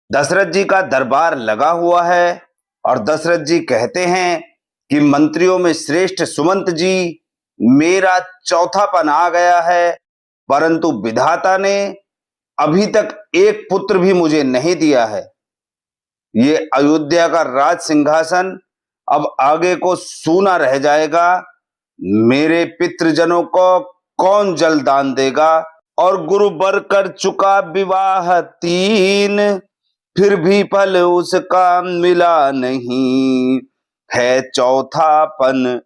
दशरथ जी का दरबार लगा हुआ है और दशरथ जी कहते हैं कि मंत्रियों में श्रेष्ठ सुमंत जी, मेरा चौथापन आ गया है, परंतु विधाता ने अभी तक एक पुत्र भी मुझे नहीं दिया है। ये अयोध्या का राज सिंहासन अब आगे को सूना रह जाएगा। मेरे पितृजनों को कौन जल दान देगा? और गुरु बर कर चुका विवाह 3, फिर भी फल उसका मिला नहीं। है चौथापन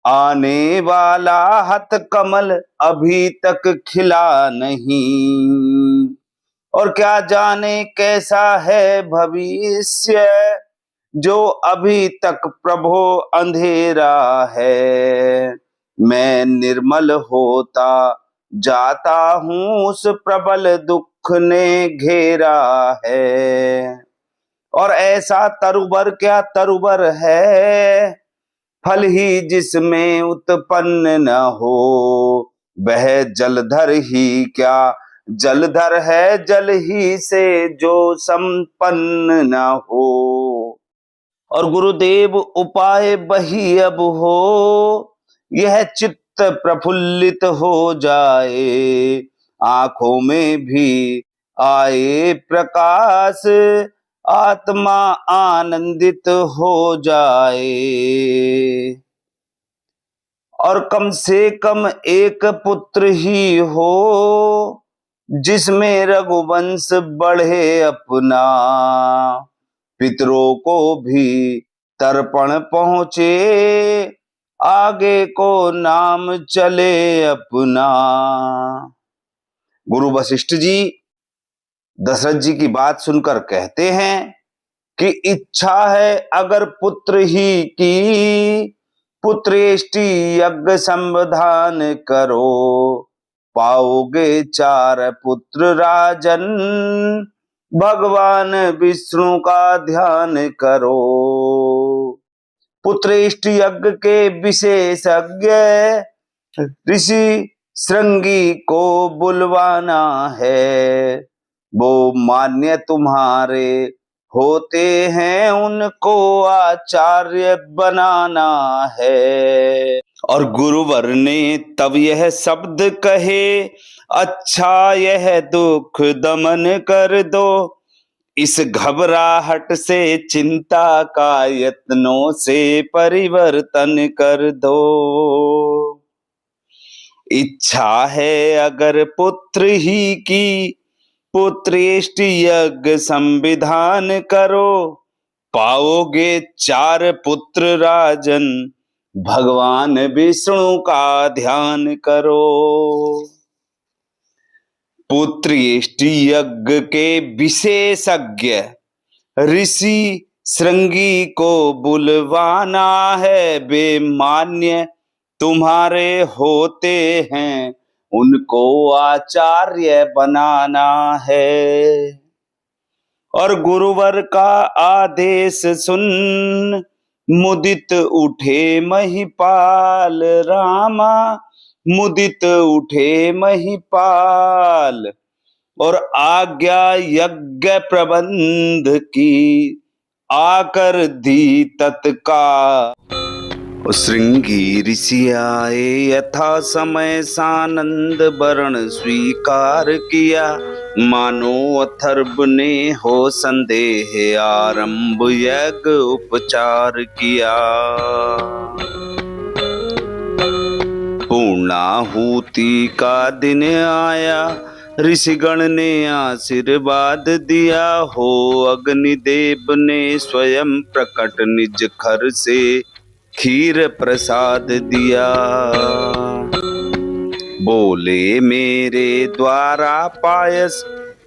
आने वाला, हथ कमल अभी तक खिला नहीं। और क्या जाने कैसा है भविष्य, जो अभी तक प्रभो अंधेरा है। मैं निर्मल होता जाता हूँ, उस प्रबल दुख ने घेरा है। और ऐसा तरुबर क्या तरुबर है, फल ही जिसमें उत्पन्न न हो। वह जलधर ही क्या जलधर है, जल ही से जो संपन्न न हो। और गुरुदेव उपाय बही अब हो, यह चित्त प्रफुल्लित हो जाए। आंखों में भी आए प्रकाश, आत्मा आनंदित हो जाए। और कम से कम एक पुत्र ही हो, जिसमें रघुवंश बढ़े अपना। पितरों को भी तर्पण पहुंचे, आगे को नाम चले अपना। गुरु वशिष्ठ जी दशरथ जी की बात सुनकर कहते हैं कि इच्छा है अगर पुत्र ही की, पुत्रेष्टि यज्ञ संविधान करो। पाओगे 4 पुत्र राजन, भगवान विष्णु का ध्यान करो। पुत्रेष्टि यज्ञ के विशेषज्ञ ऋषि श्रृंगी को बुलवाना है। वो मान्य तुम्हारे होते हैं, उनको आचार्य बनाना है। और गुरुवर ने तब यह शब्द कहे, अच्छा यह दुख दमन कर दो। इस घबराहट से चिंता का यत्नों से परिवर्तन कर दो। इच्छा है अगर पुत्र ही की, पुत्रेष्टि यज्ञ संविधान करो। पाओगे 4 पुत्र राजन, भगवान विष्णु का ध्यान करो। पुत्रेष्टि यज्ञ के विशेषज्ञ ऋषि श्रृंगी को बुलवाना है। वे मान्य तुम्हारे होते हैं, उनको आचार्य बनाना है। और गुरुवर का आदेश सुन, मुदित उठे महिपाल रामा। मुदित उठे महिपाल, और आज्ञा यज्ञ प्रबंध की आकर दी तत्काल। श्रृंगी ऋषि आए यथा समय, सानंद वर्ण स्वीकार किया। मानो अथर्व ने हो संदेह, आरंभ यज्ञ उपचार किया। पूर्णाहुति का दिन आया, ऋषिगण ने आशीर्वाद दिया हो। अग्निदेव ने स्वयं प्रकट निज घर से खीर प्रसाद दिया। बोले मेरे द्वारा पायस,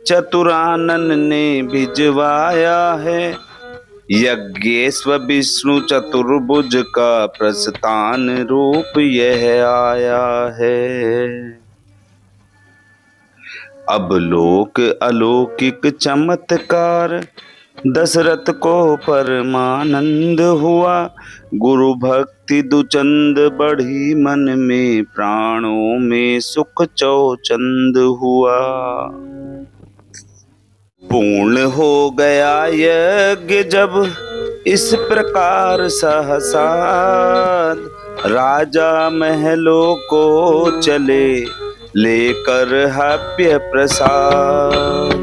चतुरानन ने भिजवाया है। यज्ञेश्वर विष्णु चतुर्भुज का प्रस्थान रूप यह आया है। अब लोक अलौकिक चमत्कार, दशरथ को परमानंद हुआ। गुरु भक्ति दुचंद बढ़ी मन में, प्राणों में सुख चौचंद हुआ। पूर्ण हो गया यज्ञ जब इस प्रकार सहसा, राजा महलों को चले लेकर हव्य प्रसाद।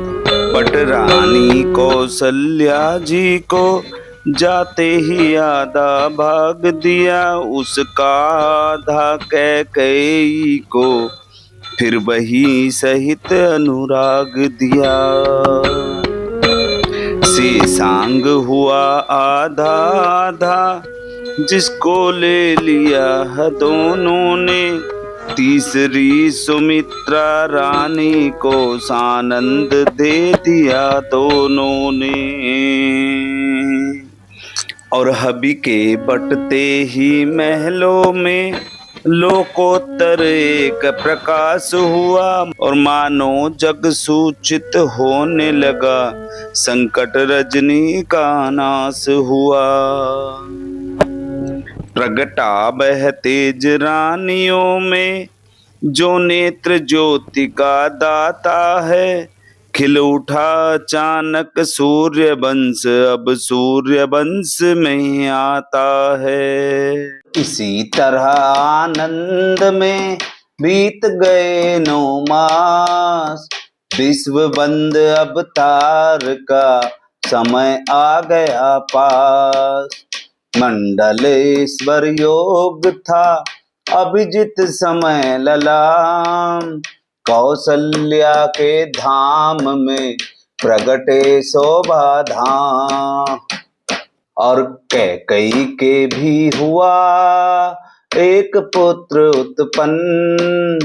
बट रानी कौशल्या जी को जाते ही आधा भाग दिया, उसका आधा कैकेयी को फिर वही सहित अनुराग दिया। शेषांग हुआ आधा आधा, जिसको ले लिया है दोनों ने, तीसरी सुमित्रा रानी को सानंद दे दिया दोनों ने। और हबी के बटते ही महलों में लोकोत्तर एक प्रकाश हुआ, और मानो जग सूचित होने लगा, संकट रजनी का नाश हुआ। प्रगटा बह तेज रानियों में, जो नेत्र ज्योति का दाता है, खिल उठा अचानक सूर्य वंश, अब सूर्य वंश में आता है। इसी तरह आनंद में बीत गए 9 मास, विश्व बंद अवतार का समय आ गया पास। मंडलेश्वर योग था अभिजित समय ललाम, कौशल्या के धाम में प्रगटे शोभा धाम। और कैकेयी के भी हुआ एक पुत्र उत्पन्न,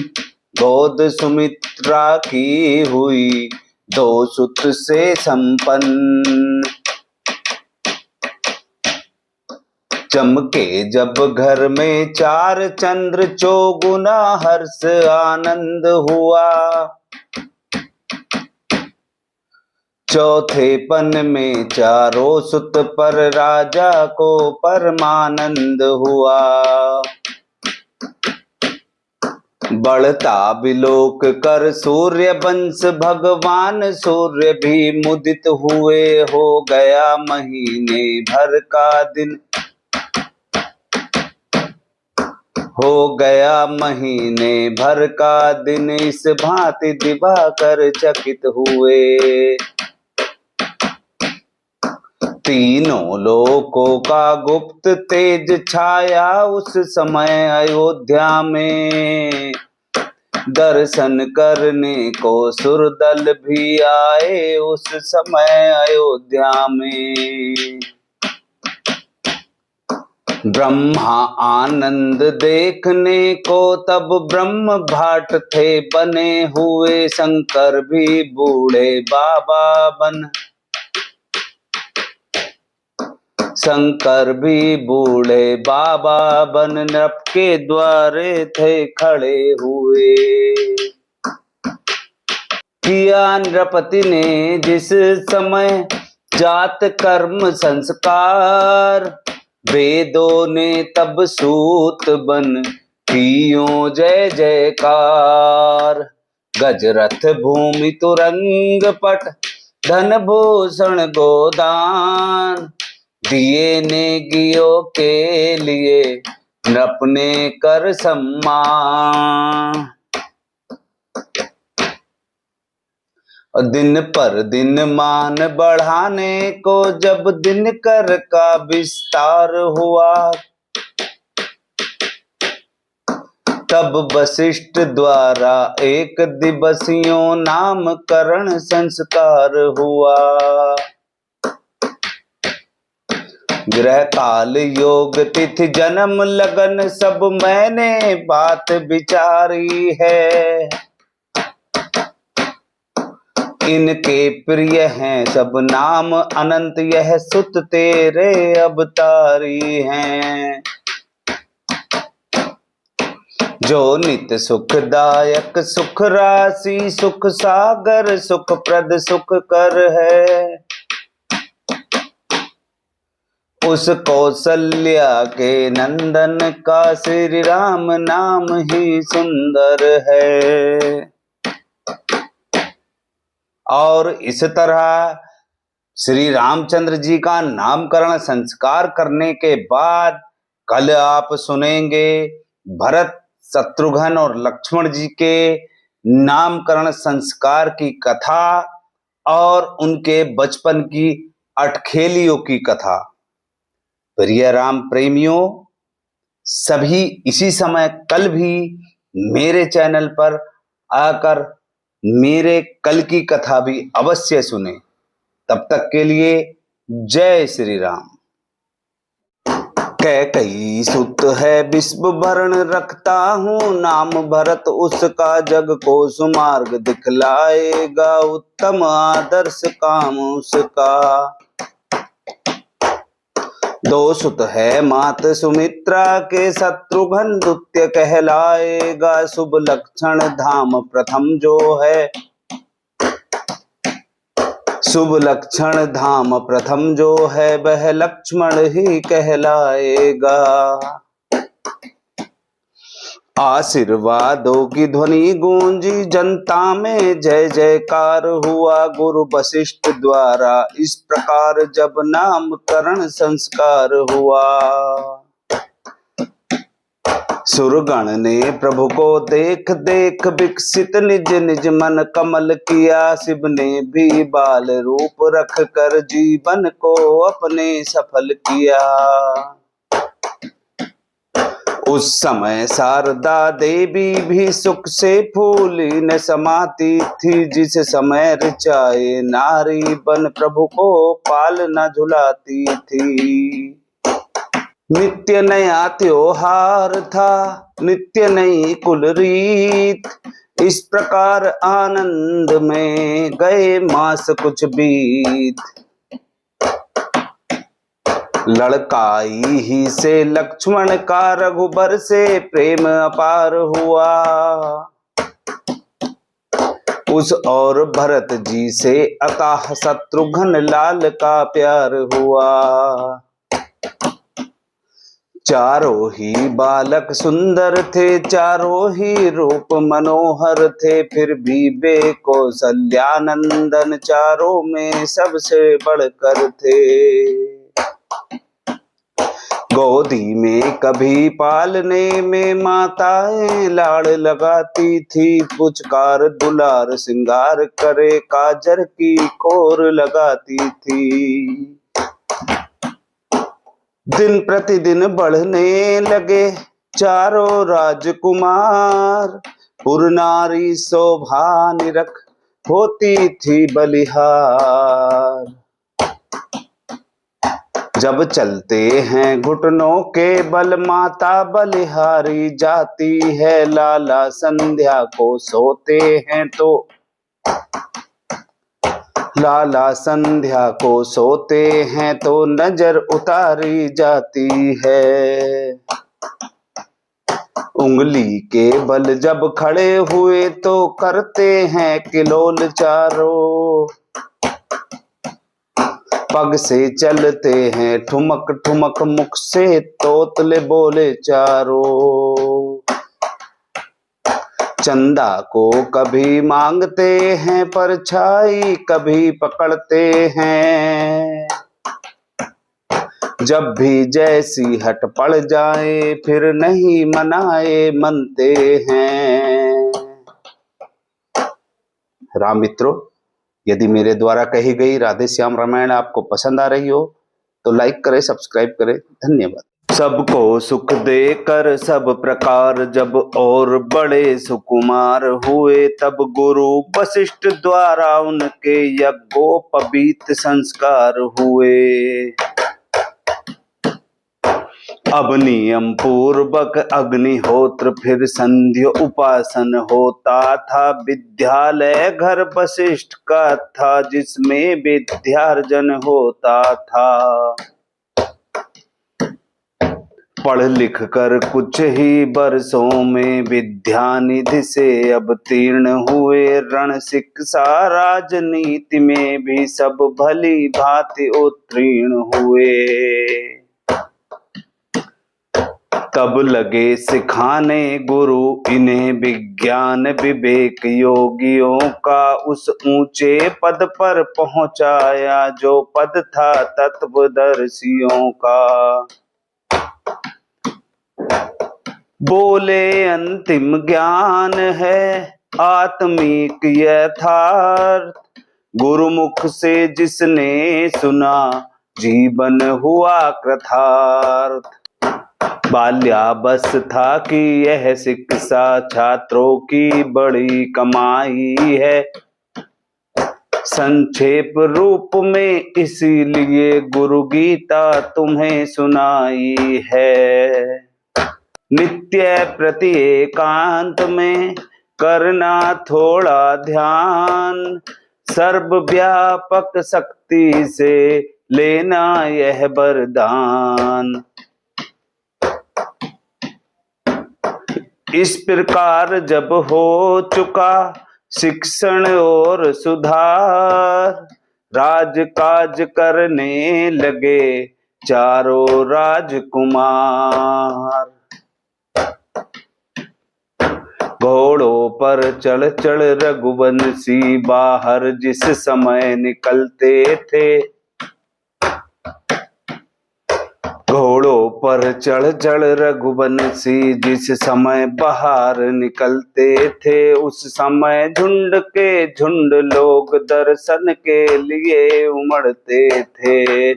गोद सुमित्रा की हुई 2 सुत से संपन्न। चमके जब घर में 4 चंद्र, चौगुना हर्ष आनंद हुआ। चौथे पन में 4 सुत पर राजा को परमानंद हुआ। बढ़ता बिलोक कर सूर्य वंश, भगवान सूर्य भी मुदित हुए। हो गया महीने भर का दिन, हो गया महीने भर का दिन, इस भांति दिवाकर चकित हुए। तीनों लोकों का गुप्त तेज छाया उस समय अयोध्या में, दर्शन करने को सुरदल भी आए उस समय अयोध्या में। ब्रह्मा आनंद देखने को तब ब्रह्म भाट थे बने हुए, शंकर भी बूढ़े बाबा बन, शंकर भी बूढ़े बाबा बन नृप के द्वारे थे खड़े हुए। किया नृपति ने जिस समय जात कर्म संस्कार, वेदों ने तब सूत बन कियो जय जयकार। गजरथ भूमि तुरंग पट, धन भूषण गोदान, दिए नेगियों के लिए नृप ने कर सम्मान। और दिन पर दिन मान बढ़ाने को जब दिनकर का विस्तार हुआ, तब वशिष्ठ द्वारा एक दिवसियों नामकरण संस्कार हुआ। ग्रह काल योग तिथि जन्म लगन सब मैंने बात विचारी है। इनके प्रिय हैं सब नाम अनंत, यह सुत तेरे अवतारी हैं। जो नित सुखदायक सुख राशि, सुख सागर सुख प्रद सुख कर है, उस कौशल्या के नंदन का श्री राम नाम ही सुंदर है। और इस तरह श्री रामचंद्र जी का नामकरण संस्कार करने के बाद कल आप सुनेंगे भरत, शत्रुघ्न और लक्ष्मण जी के नामकरण संस्कार की कथा और उनके बचपन की अटखेलियों की कथा। प्रिय राम प्रेमियों, सभी इसी समय कल भी मेरे चैनल पर आकर मेरे कल की कथा भी अवश्य सुने। तब तक के लिए जय श्री राम। कैकई सुत है विश्व भरण रखता हूँ, नाम भरत उसका जग को सुमार्ग दिखलाएगा, उत्तम आदर्श काम उसका। दो सुत है मात सुमित्रा के, शत्रुघ्न द्वितीय कहलाएगा, शुभ लक्षण धाम प्रथम जो है, शुभ लक्षण धाम प्रथम जो है, वह लक्ष्मण ही कहलाएगा। आशीर्वादों की ध्वनि गूंजी, जनता में जय जयकार हुआ, गुरु वशिष्ठ द्वारा इस प्रकार जब नामकरण संस्कार हुआ। सुरगण ने प्रभु को देख देख विकसित निज निज मन कमल किया, शिव ने भी बाल रूप रख कर जीवन को अपने सफल किया। उस समय शारदा देवी भी सुख से फूली न समाती थी, जिस समय ऋचाए नारी बन प्रभु को पाल न झुलाती थी। नित्य नया त्योहार था, नित्य नई कुल रीत, इस प्रकार आनंद में गए मास कुछ बीत। लड़काई ही से लक्ष्मण का रघुबर से प्रेम अपार हुआ, उस और भरत जी से अतः शत्रुघ्न लाल का प्यार हुआ। चारों ही बालक सुंदर थे, चारों ही रूप मनोहर थे, फिर भी वे कौशल्यानंदन चारों में सबसे बढ़कर थे। गोदी में कभी पालने में माताएं लाड़ लगाती थी, पुचकार दुलार सिंगार करे काजर की कोर लगाती थी। दिन प्रतिदिन बढ़ने लगे चारों राजकुमार, पुर नारी शोभा निरख होती थी बलिहार। जब चलते हैं घुटनों के बल माता बलिहारी जाती है, लाला संध्या को सोते हैं तो लाला संध्या को सोते हैं तो नजर उतारी जाती है। उंगली के बल जब खड़े हुए तो करते हैं किलोल चारों, पग से चलते हैं ठुमक ठुमक, मुख से तोतले बोले चारों। चंदा को कभी मांगते हैं परछाई, कभी पकड़ते हैं, जब भी जैसी हट पड़ जाए फिर नहीं मनाए मनते हैं। राम मित्रों, यदि मेरे द्वारा कही गई राधे श्याम रामायण आपको पसंद आ रही हो तो लाइक करें, सब्सक्राइब करें। धन्यवाद। सबको सुख देकर सब प्रकार जब और बड़े सुकुमार हुए, तब गुरु वशिष्ठ द्वारा उनके यज्ञोपवीत संस्कार हुए। अब नियम पूर्वक अग्निहोत्र फिर संध्या उपासन होता था, विद्यालय घर वशिष्ठ का था जिसमें विद्यार्जन होता था। पढ़ लिख कर कुछ ही वर्षों में विद्यानिधि से अवतीर्ण हुए, रण शिक्षा राजनीति में भी सब भली भांति उत्तीर्ण हुए। तब लगे सिखाने गुरु इन्हें विज्ञान विवेक, योगियों का उस ऊंचे पद पर पहुंचाया जो पद था तत्वदर्शियों का। बोले अंतिम ज्ञान है आत्मिक यथार्थ, गुरुमुख से जिसने सुना जीवन हुआ कृतार्थ। बाल्यावस्था की यह शिक्षा छात्रों की बड़ी कमाई है, संक्षेप रूप में इसीलिए गुरु गीता तुम्हें सुनाई है। नित्य प्रति एकांत में करना थोड़ा ध्यान, सर्वव्यापक शक्ति से लेना यह वरदान। इस प्रकार जब हो चुका शिक्षण और सुधार, राजकाज करने लगे चारों राजकुमार। घोड़ों पर चढ़ चढ़ रघुवंशी बाहर जिस समय निकलते थे, घोड़ों पर चढ़ चढ़ रघुवंशी जिस समय बाहर निकलते थे, उस समय झुंड के झुंड लोग दर्शन के लिए उमड़ते थे।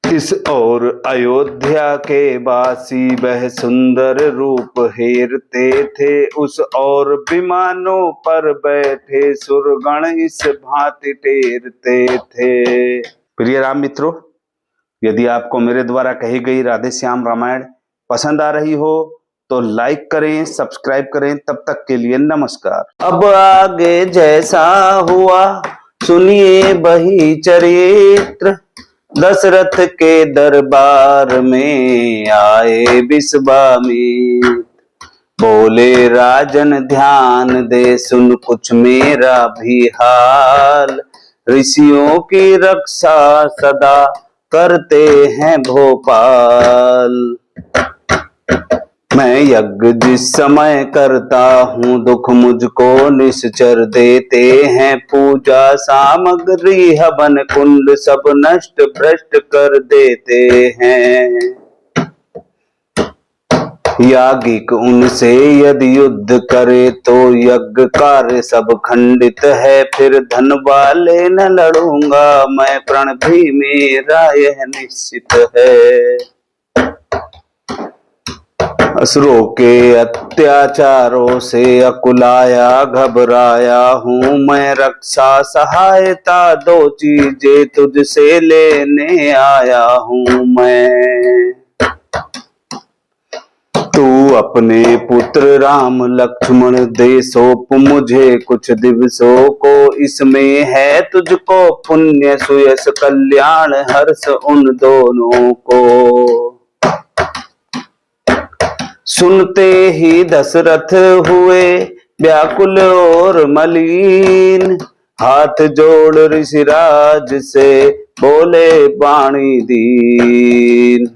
इस और अयोध्या के वासी वह सुंदर रूप हेरते थे, उस और विमानों पर बैठे सुरगण इस भांति टेरते थे। प्रिय राम मित्रों, यदि आपको मेरे द्वारा कही गई राधे श्याम रामायण पसंद आ रही हो तो लाइक करें, सब्सक्राइब करें। तब तक के लिए नमस्कार। अब आगे जैसा हुआ सुनिए वही चरित्र, दशरथ के दरबार में आए विश्वामित्र। बोले राजन ध्यान दे सुन कुछ मेरा भी हाल, ऋषियों की रक्षा सदा करते हैं भोपाल। मैं यज्ञ जिस समय करता हूँ दुख मुझको निश्चर देते हैं, पूजा सामग्री हवन कुंड सब नष्ट भ्रष्ट कर देते हैं। याज्ञिक उनसे यदि युद्ध करे तो यज्ञ कार्य सब खंडित है, फिर धन वाले न लड़ूंगा मैं प्रण भी मेरा यह निश्चित है। असुरों के अत्याचारों से अकुलाया घबराया हूँ मैं, रक्षा सहायता दो चीजें तुझसे लेने आया हूँ मैं। तू अपने पुत्र राम लक्ष्मण दे सौंप मुझे कुछ दिवसों को, इसमें है तुझको पुण्य सुयश कल्याण हर्ष उन दोनों को। सुनते ही दशरथ हुए व्याकुल और मलिन, हाथ जोड़ ऋषिराज से बोले वाणी दीन।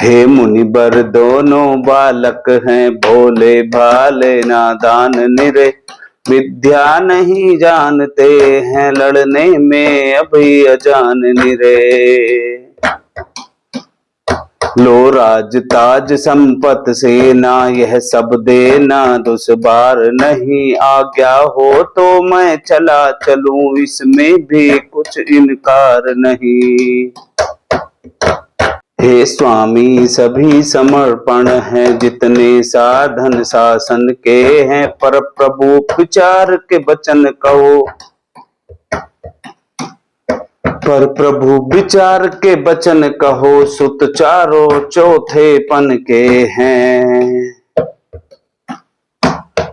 हे मुनिवर दोनों बालक हैं भोले भाले नादान निरे, विद्या नहीं जानते हैं लड़ने में अभी अजान निरे। लो राज ताज संपत सेना यह सब देना दुश्वार नहीं, आज्ञा हो तो मैं चला चलूं इसमें भी कुछ इनकार नहीं। हे स्वामी सभी समर्पण है जितने साधन शासन के हैं, पर प्रभु विचार के वचन कहो, पर प्रभु विचार के वचन कहो, सुत चारों चौथे पन के हैं।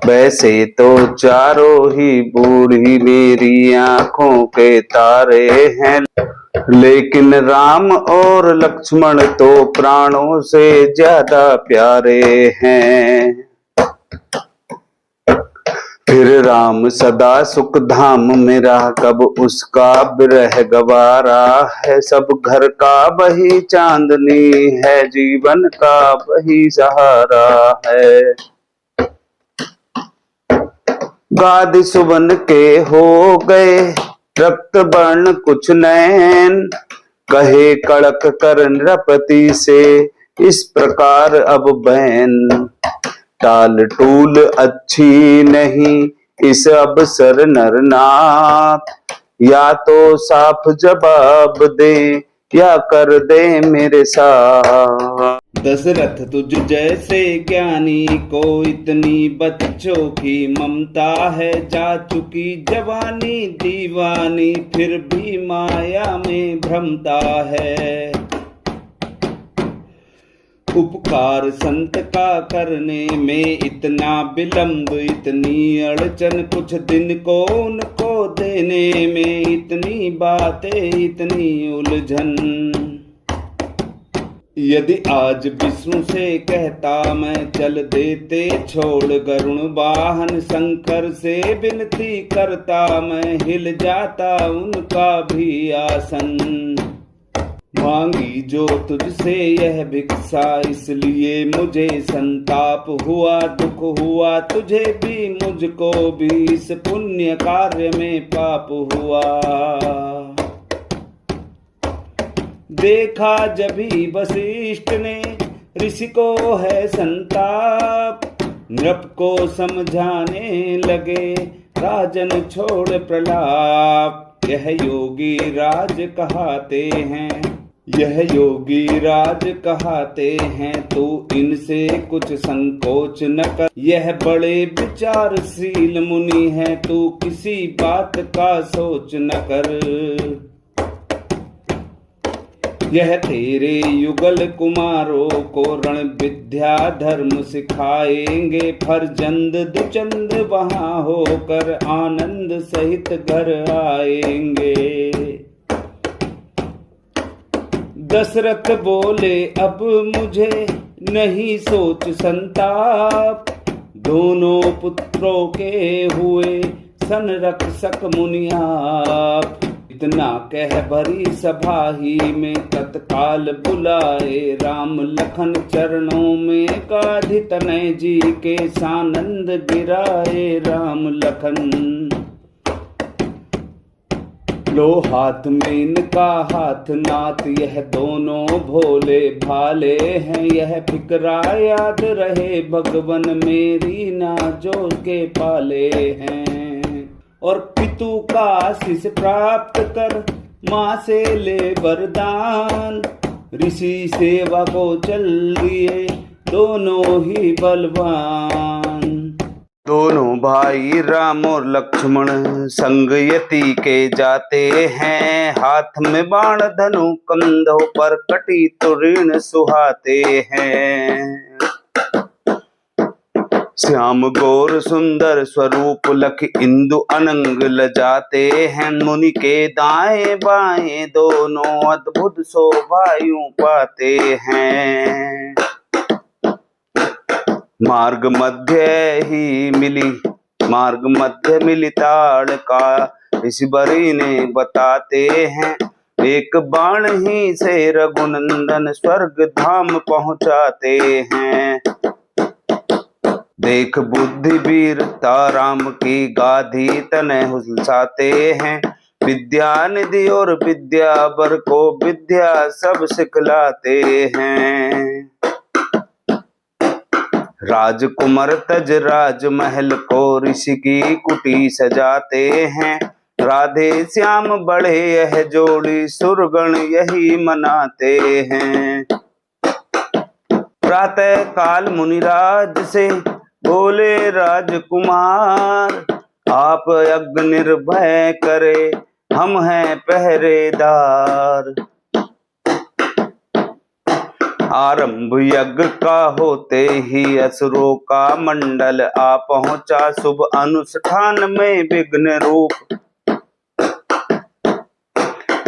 वैसे तो चारों ही बूढ़ी मेरी आंखों के तारे हैं, लेकिन राम और लक्ष्मण तो प्राणों से ज्यादा प्यारे हैं। फिर राम सदा सुख धाम मेरा, कब उसका विरह गवारा है। सब घर का वही चांदनी है, जीवन का वही सहारा है। गादि सुबन के हो गए रक्त वर्ण कुछ नैन, कहे कड़क कर नृपति से इस प्रकार अब बैन। टाल टूल अच्छी नहीं इस अवसर नरनाथ, या तो साफ जवाब दे या कर दे मेरे साथ। दशरथ तुझ जैसे ज्ञानी को इतनी बच्चों की ममता है, जा चुकी जवानी दीवानी फिर भी माया में भ्रमता है। उपकार संत का करने में इतना विलंब इतनी अड़चन, कुछ दिन को उनको देने में इतनी बातें इतनी उलझन। यदि आज विष्णु से कहता मैं चल देते छोड़ गरुण वाहन, शंकर से विनती करता मैं हिल जाता उनका भी आसन। मांगी जो तुझसे यह भिक्षा इसलिए मुझे संताप हुआ, दुख हुआ तुझे भी मुझको भी इस पुण्य कार्य में पाप हुआ। देखा जभी वशिष्ठ ने ऋषि को है संताप, नृप को समझाने लगे राजन छोड़ प्रलाप। यह योगी राज कहाते हैं, यह योगी राज कहाते हैं, तू इनसे कुछ संकोच न कर। यह बड़े विचारशील मुनि है, तू किसी बात का सोच न कर। यह तेरे युगल कुमारों को रण विद्या धर्म सिखाएंगे, फरजंद दुचंद वहां होकर आनंद सहित घर आएंगे। दशरथ बोले अब मुझे नहीं सोच संताप, दोनों पुत्रों के हुए संरक्षक मुनियाप। इतना कह भरी सभा ही में तत्काल बुलाए राम लखन, चरणों में काढ़ी तनय जी के सानंद गिराए राम लखन। लो हाथ में इनका हाथ नाथ, यह दोनों भोले भाले हैं। यह फिक्रा याद रहे भगवन मेरी नाजो के पाले हैं। और पितु का आशीष प्राप्त कर माँ से ले वरदान, ऋषि सेवा को चल दिए दोनों ही बलवान। दोनों भाई राम और लक्ष्मण संग यति के जाते हैं, हाथ में बाण धनु कंधों पर कटी तुरीण सुहाते हैं। श्याम गौर सुंदर स्वरूप लख इंदु अनंग लजाते हैं, मुनि के दाएं बाएं दोनों अद्भुत शोभायु पाते हैं। मार्ग मध्य मिली ताड़ का ऋषिवरी ने बताते हैं, एक बाण ही से रघुनंदन स्वर्ग धाम पहुंचाते हैं। देख बुद्धि वीरता राम की गाधी तने हुलसाते हैं, विद्या निधि और विद्यावर को विद्या सब सिखलाते हैं। राजकुमार तज राजमहल को ऋषि की कुटी सजाते हैं, राधे श्याम बड़े यह जोड़ी सुरगण यही मनाते हैं। प्रातः काल मुनिराज से बोले राजकुमार, आप यज्ञ निर्भय करे हम हैं पहरेदार। आरंभ यज्ञ का होते ही असुरों का मंडल आ पहुंचा, शुभ अनुष्ठान में विघ्न रूप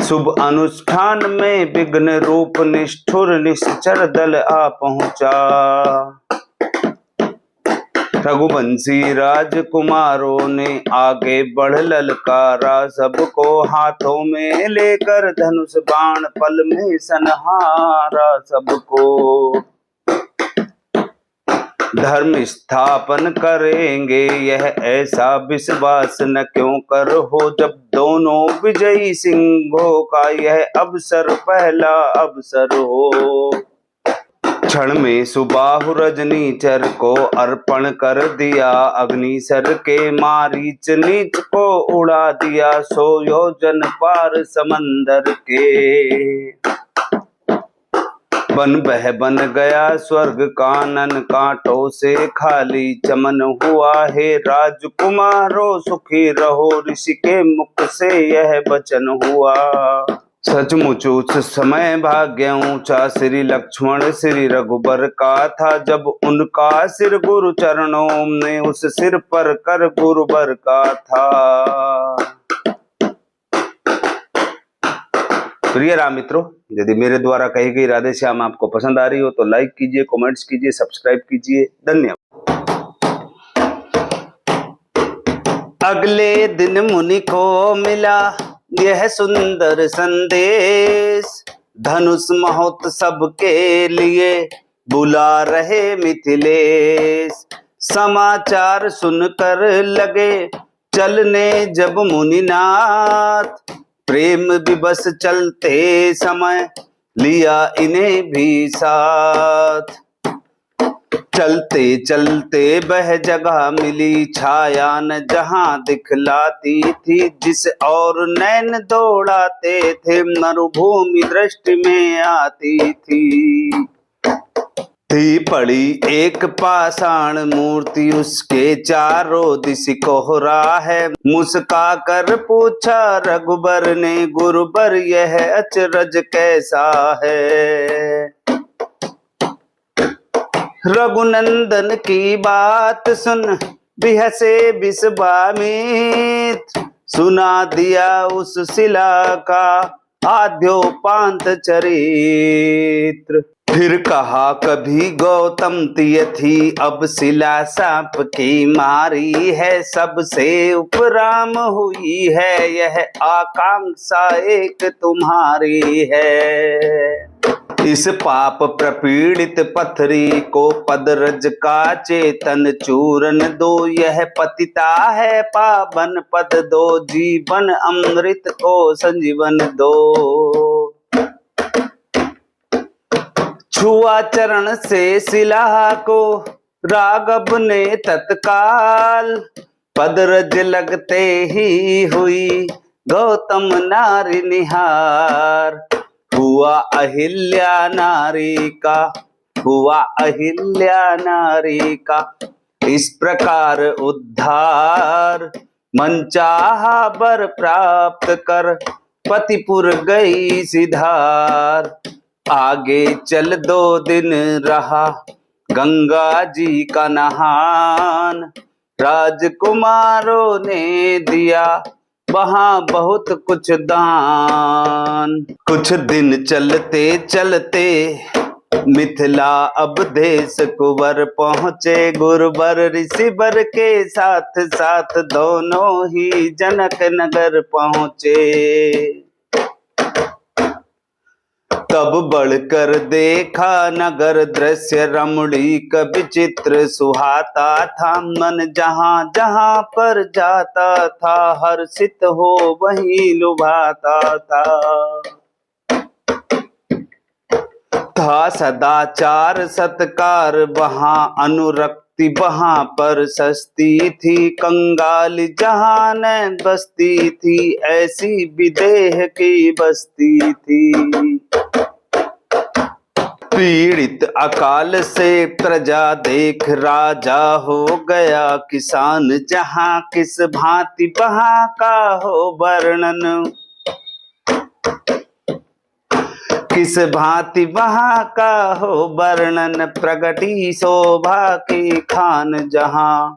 शुभ अनुष्ठान में विघ्न रूप निष्ठुर निश्चर दल आ पहुंचा। रघुवंशी राजकुमारों ने आगे बढ़ ललकारा, सबको हाथों में लेकर धनुष बाण पल में संहारा। सबको धर्म स्थापन करेंगे यह ऐसा विश्वास न क्यों कर हो, जब दोनों विजयी सिंहों का यह अवसर पहला अवसर हो। क्षण में सुबाहु रजनीचर को अर्पण कर दिया, अग्निसर के मारीच नीच को उड़ा दिया, 100 योजन पार समंदर के। बन बह बन गया स्वर्ग कानन, कांटों से खाली चमन हुआ, हे राजकुमारों सुखी रहो, ऋषि के मुख से यह वचन हुआ। सचमुच उस समय भाग्य ऊंचा श्री लक्ष्मण श्री रघुबर का था, जब उनका सिर गुरु चरणों में उस सिर पर कर गुरुबर का था। प्रिय राम मित्रों, यदि मेरे द्वारा कही गई राधे श्याम आपको पसंद आ रही हो तो लाइक कीजिए, कमेंट्स कीजिए, सब्सक्राइब कीजिए। धन्यवाद। अगले दिन मुनि को मिला यह सुंदर संदेश, धनुष महोत्सव के लिए बुला रहे मिथिलेश। समाचार सुनकर लगे चलने जब मुनिनाथ, प्रेम विवश चलते समय लिया इन्हें भी साथ। चलते चलते वह जगह मिली छाया न जहां दिखलाती थी, जिस और नैन दौड़ाते थे मरुभूमि दृष्टि में आती थी। पड़ी एक पाषाण मूर्ति, उसके चारों दिश कोहरा है, मुस्का कर पूछा रघुबर ने गुरुबर यह अचरज कैसा है। रघुनंदन की बात सुन बिहसे विश्वामित्र, सुना दिया उस शिला का आद्योपांत चरित्र। फिर कहा कभी गौतम तिय थी, अब शिला सांप की मारी है, सबसे उपराम हुई है यह आकांक्षा एक तुम्हारी है। इस पाप प्रपीड़ित पथरी को पदरज का चेतन चूरन दो, यह पतिता है पावन पद दो, जीवन अमृत को संजीवन दो। छुआ चरण से शिला को राघव ने तत्काल, पदरज लगते ही हुई गौतम नारी निहार। हुआ अहिल्या नारी का, हुआ अहिल्या नारी का इस प्रकार उद्धार, मनचाहा वर प्राप्त कर पतिपुर गई सिधार। आगे चल 2 दिन रहा गंगा जी का नहान, राजकुमारों ने दिया वहां बहुत कुछ दान। कुछ दिन चलते चलते मिथिला अब देश कुंवर पहुँचे, गुरुबर ऋषिवर के साथ साथ दोनों ही जनक नगर पहुँचे। तब बढ़कर देखा नगर दृश्य रमणीक विचित्र सुहाता था, मन जहां जहां पर जाता था हर्षित हो वहीं लुभाता था। सदाचार सत्कार वहां अनुरक्ति वहां पर सस्ती थी, कंगाल जहां न बसती थी ऐसी विदेह की बस्ती थी। पीड़ित अकाल से प्रजा देख राजा हो गया किसान, जहां किस भांति वहां का हो वर्णन, किस भांति वहां का हो वर्णन, प्रगटी शोभा की खान जहां।